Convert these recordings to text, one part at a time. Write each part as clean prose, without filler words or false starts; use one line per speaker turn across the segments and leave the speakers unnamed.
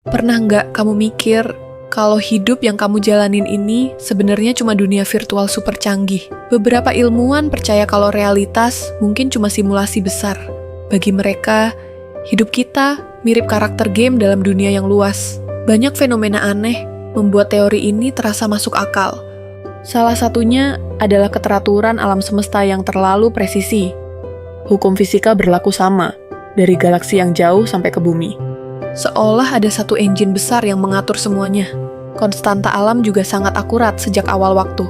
Pernah nggak kamu mikir kalau hidup yang kamu jalanin ini sebenarnya cuma dunia virtual super canggih? Beberapa ilmuwan percaya kalau realitas mungkin cuma simulasi besar. Bagi mereka, hidup kita mirip karakter game dalam dunia yang luas. Banyak fenomena aneh membuat teori ini terasa masuk akal. Salah satunya adalah keteraturan alam semesta yang terlalu presisi. Hukum fisika berlaku sama, dari galaksi yang jauh sampai ke bumi. Seolah ada satu engine besar yang mengatur semuanya. Konstanta alam juga sangat akurat sejak awal waktu.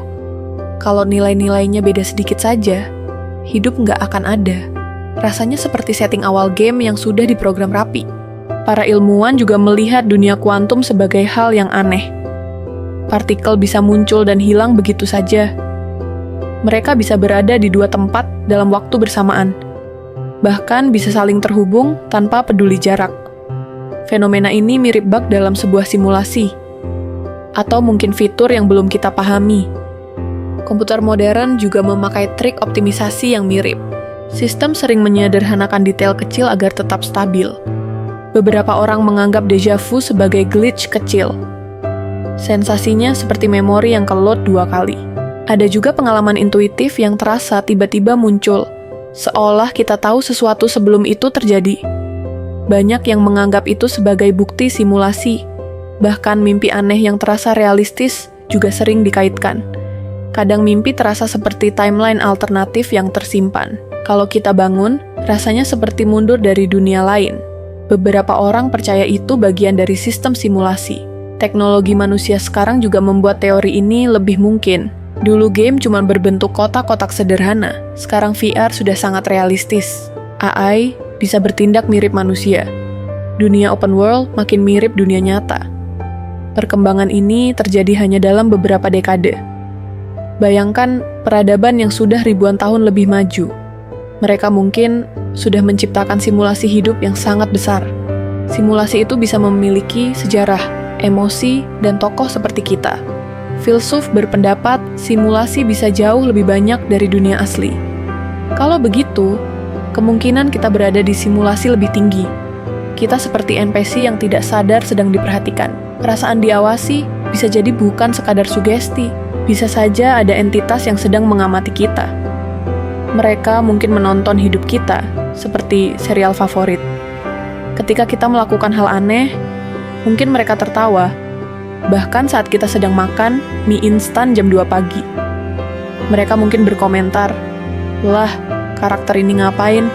Kalau nilai-nilainya beda sedikit saja, hidup nggak akan ada. Rasanya seperti setting awal game yang sudah diprogram rapi. Para ilmuwan juga melihat dunia kuantum sebagai hal yang aneh. Partikel bisa muncul dan hilang begitu saja. Mereka bisa berada di dua tempat dalam waktu bersamaan. Bahkan bisa saling terhubung tanpa peduli jarak. Fenomena ini mirip bug dalam sebuah simulasi. Atau mungkin fitur yang belum kita pahami. Komputer modern juga memakai trik optimisasi yang mirip. Sistem sering menyederhanakan detail kecil agar tetap stabil. Beberapa orang menganggap deja vu sebagai glitch kecil. Sensasinya seperti memori yang ke-load 2 kali. Ada juga pengalaman intuitif yang terasa tiba-tiba muncul, seolah kita tahu sesuatu sebelum itu terjadi. Banyak yang menganggap itu sebagai bukti simulasi. Bahkan mimpi aneh yang terasa realistis juga sering dikaitkan. Kadang mimpi terasa seperti timeline alternatif yang tersimpan. Kalau kita bangun, rasanya seperti mundur dari dunia lain. Beberapa orang percaya itu bagian dari sistem simulasi. Teknologi manusia sekarang juga membuat teori ini lebih mungkin. Dulu game cuma berbentuk kotak-kotak sederhana. Sekarang VR sudah sangat realistis. AI bisa bertindak mirip manusia. Dunia open world makin mirip dunia nyata. Perkembangan ini terjadi hanya dalam beberapa dekade. Bayangkan peradaban yang sudah ribuan tahun lebih maju. Mereka mungkin sudah menciptakan simulasi hidup yang sangat besar. Simulasi itu bisa memiliki sejarah, emosi, dan tokoh seperti kita. Filsuf berpendapat simulasi bisa jauh lebih banyak dari dunia asli. Kalau begitu, kemungkinan kita berada di simulasi lebih tinggi. Kita seperti NPC yang tidak sadar sedang diperhatikan. Perasaan diawasi bisa jadi bukan sekadar sugesti. Bisa saja ada entitas yang sedang mengamati kita. Mereka mungkin menonton hidup kita, seperti serial favorit. Ketika kita melakukan hal aneh, mungkin mereka tertawa. Bahkan saat kita sedang makan mie instan jam 2 pagi. Mereka mungkin berkomentar, "Lah, karakter ini ngapain?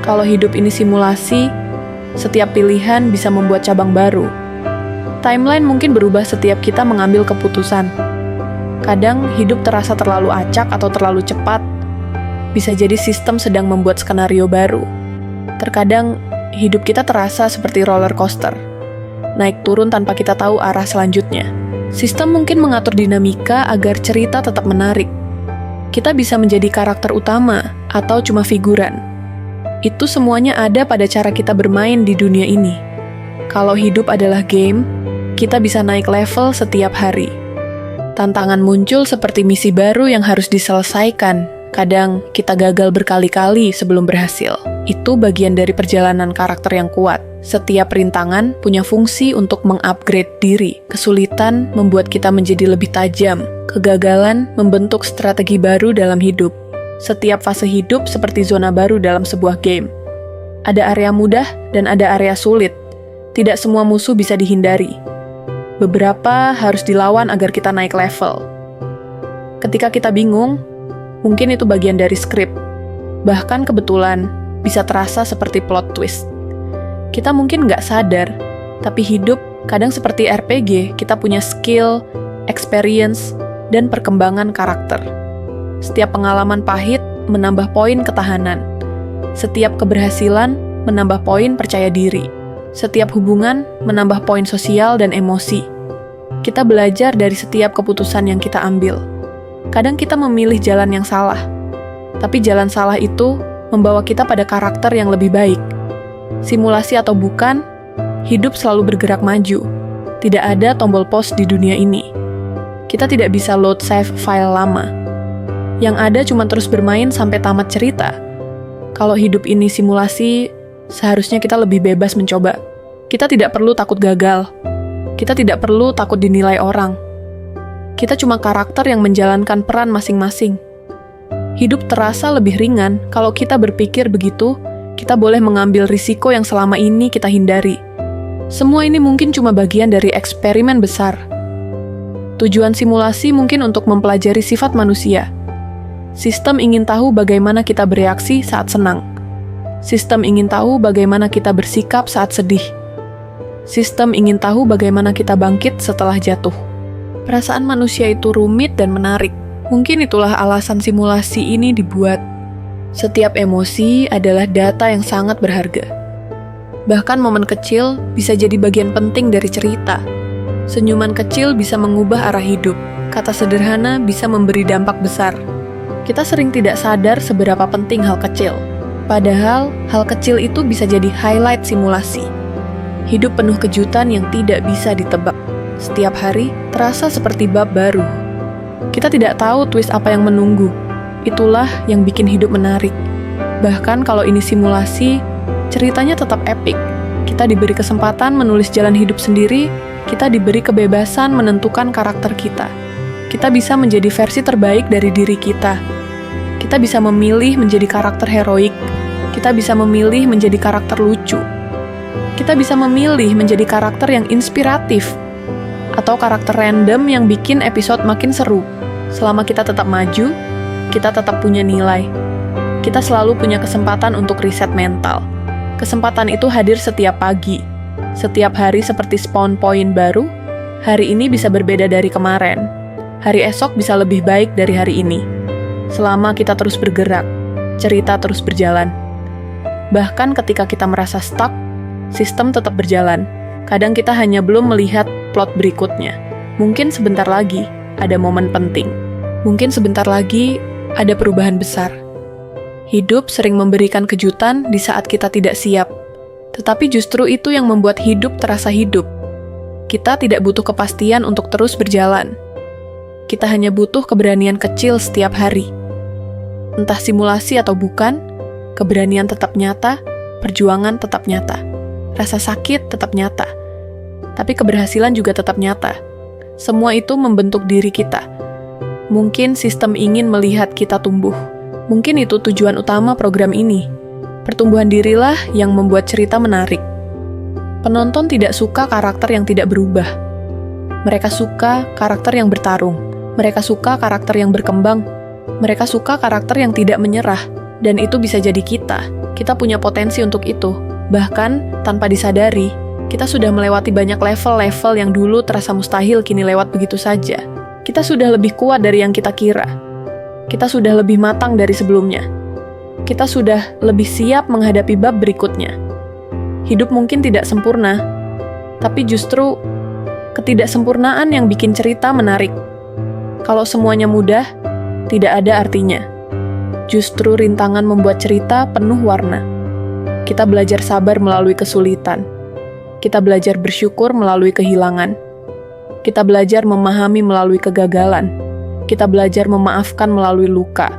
Kalau hidup ini simulasi, setiap pilihan bisa membuat cabang baru." Timeline mungkin berubah setiap kita mengambil keputusan. Kadang hidup terasa terlalu acak atau terlalu cepat. Bisa jadi sistem sedang membuat skenario baru. Terkadang hidup kita terasa seperti roller coaster. Naik turun tanpa kita tahu arah selanjutnya. Sistem mungkin mengatur dinamika agar cerita tetap menarik. Kita bisa menjadi karakter utama atau cuma figuran. Itu semuanya ada pada cara kita bermain di dunia ini. Kalau hidup adalah game, kita bisa naik level setiap hari. Tantangan muncul seperti misi baru yang harus diselesaikan. Kadang kita gagal berkali-kali sebelum berhasil. Itu bagian dari perjalanan karakter yang kuat. Setiap rintangan punya fungsi untuk mengupgrade diri. Kesulitan membuat kita menjadi lebih tajam. Kegagalan membentuk strategi baru dalam hidup. Setiap fase hidup seperti zona baru dalam sebuah game. Ada area mudah dan ada area sulit. Tidak semua musuh bisa dihindari. Beberapa harus dilawan agar kita naik level. Ketika kita bingung, mungkin itu bagian dari skrip. Bahkan kebetulan bisa terasa seperti plot twist. Kita mungkin nggak sadar, tapi hidup kadang seperti RPG, kita punya skill, experience, dan perkembangan karakter. Setiap pengalaman pahit menambah poin ketahanan. Setiap keberhasilan menambah poin percaya diri. Setiap hubungan menambah poin sosial dan emosi. Kita belajar dari setiap keputusan yang kita ambil. Kadang kita memilih jalan yang salah, tapi jalan salah itu membawa kita pada karakter yang lebih baik. Simulasi atau bukan, hidup selalu bergerak maju. Tidak ada tombol pause di dunia ini. Kita tidak bisa load save file lama. Yang ada cuma terus bermain sampai tamat cerita. Kalau hidup ini simulasi, seharusnya kita lebih bebas mencoba. Kita tidak perlu takut gagal. Kita tidak perlu takut dinilai orang. Kita cuma karakter yang menjalankan peran masing-masing. Hidup terasa lebih ringan kalau kita berpikir begitu, kita boleh mengambil risiko yang selama ini kita hindari. Semua ini mungkin cuma bagian dari eksperimen besar. Tujuan simulasi mungkin untuk mempelajari sifat manusia. Sistem ingin tahu bagaimana kita bereaksi saat senang. Sistem ingin tahu bagaimana kita bersikap saat sedih. Sistem ingin tahu bagaimana kita bangkit setelah jatuh. Perasaan manusia itu rumit dan menarik. Mungkin itulah alasan simulasi ini dibuat. Setiap emosi adalah data yang sangat berharga. Bahkan momen kecil bisa jadi bagian penting dari cerita. Senyuman kecil bisa mengubah arah hidup. Kata sederhana bisa memberi dampak besar. Kita sering tidak sadar seberapa penting hal kecil. Padahal, hal kecil itu bisa jadi highlight simulasi. Hidup penuh kejutan yang tidak bisa ditebak. Setiap hari terasa seperti bab baru. Kita tidak tahu twist apa yang menunggu. Itulah yang bikin hidup menarik. Bahkan kalau ini simulasi, ceritanya tetap epik. Kita diberi kesempatan menulis jalan hidup sendiri, kita diberi kebebasan menentukan karakter kita. Kita bisa menjadi versi terbaik dari diri kita. Kita bisa memilih menjadi karakter heroik. Kita bisa memilih menjadi karakter lucu. Kita bisa memilih menjadi karakter yang inspiratif. Atau karakter random yang bikin episode makin seru. Selama kita tetap maju, kita tetap punya nilai. Kita selalu punya kesempatan untuk riset mental. Kesempatan itu hadir setiap pagi. Setiap hari seperti spawn point baru, hari ini bisa berbeda dari kemarin. Hari esok bisa lebih baik dari hari ini. Selama kita terus bergerak, cerita terus berjalan. Bahkan ketika kita merasa stuck, sistem tetap berjalan. Kadang kita hanya belum melihat plot berikutnya. Mungkin sebentar lagi ada momen penting. Mungkin sebentar lagi ada perubahan besar. Hidup sering memberikan kejutan di saat kita tidak siap. Tetapi justru itu yang membuat hidup terasa hidup. Kita tidak butuh kepastian untuk terus berjalan. Kita hanya butuh keberanian kecil setiap hari. Entah simulasi atau bukan, keberanian tetap nyata, perjuangan tetap nyata. Rasa sakit tetap nyata. Tapi keberhasilan juga tetap nyata. Semua itu membentuk diri kita. Mungkin sistem ingin melihat kita tumbuh. Mungkin itu tujuan utama program ini. Pertumbuhan dirilah yang membuat cerita menarik. Penonton tidak suka karakter yang tidak berubah. Mereka suka karakter yang bertarung. Mereka suka karakter yang berkembang. Mereka suka karakter yang tidak menyerah. Dan itu bisa jadi kita. Kita punya potensi untuk itu. Bahkan, tanpa disadari, kita sudah melewati banyak level-level yang dulu terasa mustahil kini lewat begitu saja. Kita sudah lebih kuat dari yang kita kira. Kita sudah lebih matang dari sebelumnya. Kita sudah lebih siap menghadapi bab berikutnya. Hidup mungkin tidak sempurna, tapi justru ketidaksempurnaan yang bikin cerita menarik. Kalau semuanya mudah, tidak ada artinya. Justru rintangan membuat cerita penuh warna. Kita belajar sabar melalui kesulitan. Kita belajar bersyukur melalui kehilangan. Kita belajar memahami melalui kegagalan. Kita belajar memaafkan melalui luka.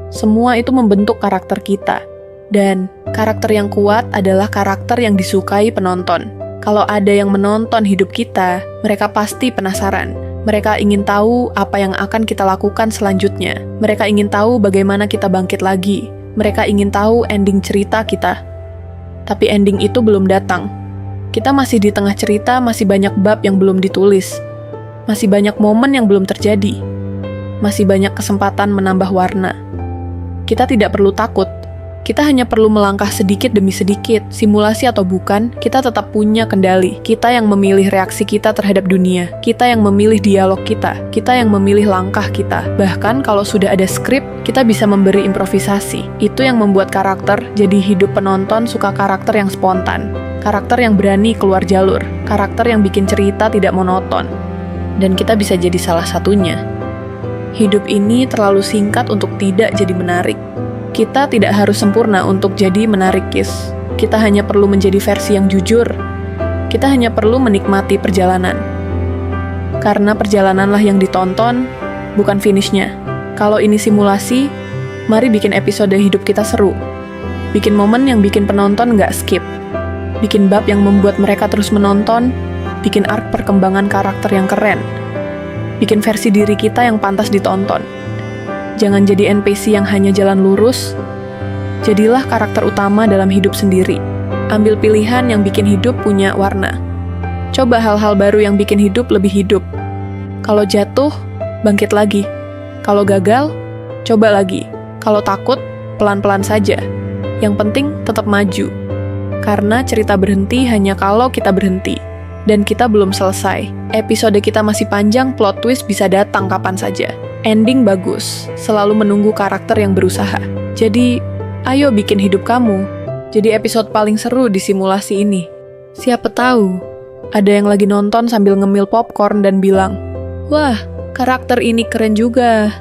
Semua itu membentuk karakter kita. Dan karakter yang kuat adalah karakter yang disukai penonton. Kalau ada yang menonton hidup kita, mereka pasti penasaran. Mereka ingin tahu apa yang akan kita lakukan selanjutnya. Mereka ingin tahu bagaimana kita bangkit lagi. Mereka ingin tahu ending cerita kita. Tapi ending itu belum datang. Kita masih di tengah cerita, masih banyak bab yang belum ditulis. Masih banyak momen yang belum terjadi. Masih banyak kesempatan menambah warna. Kita tidak perlu takut. Kita hanya perlu melangkah sedikit demi sedikit. Simulasi atau bukan, kita tetap punya kendali. Kita yang memilih reaksi kita terhadap dunia. Kita yang memilih dialog kita. Kita yang memilih langkah kita. Bahkan kalau sudah ada skrip, kita bisa memberi improvisasi. Itu yang membuat karakter jadi hidup penonton suka karakter yang spontan. Karakter yang berani keluar jalur. Karakter yang bikin cerita tidak monoton. Dan kita bisa jadi salah satunya. Hidup ini terlalu singkat untuk tidak jadi menarik. Kita tidak harus sempurna untuk jadi menarik, Kis. Kita hanya perlu menjadi versi yang jujur. Kita hanya perlu menikmati perjalanan. Karena perjalananlah yang ditonton, bukan finishnya. Kalau ini simulasi, mari bikin episode hidup kita seru. Bikin momen yang bikin penonton nggak skip. bikin bab yang membuat mereka terus menonton, bikin arc perkembangan karakter yang keren, bikin versi diri kita yang pantas ditonton. Jangan jadi NPC yang hanya jalan lurus, jadilah karakter utama dalam hidup sendiri. Ambil pilihan yang bikin hidup punya warna. Coba hal-hal baru yang bikin hidup lebih hidup. Kalau jatuh, bangkit lagi. Kalau gagal, coba lagi. Kalau takut, pelan-pelan saja. Yang penting tetap maju. Karena cerita berhenti hanya kalau kita berhenti. Dan kita belum selesai. Episode kita masih panjang, plot twist bisa datang kapan saja. Ending bagus, selalu menunggu karakter yang berusaha. Jadi, ayo bikin hidup kamu jadi episode paling seru di simulasi ini. Siapa tahu, ada yang lagi nonton sambil ngemil popcorn dan bilang, "Wah, karakter ini keren juga."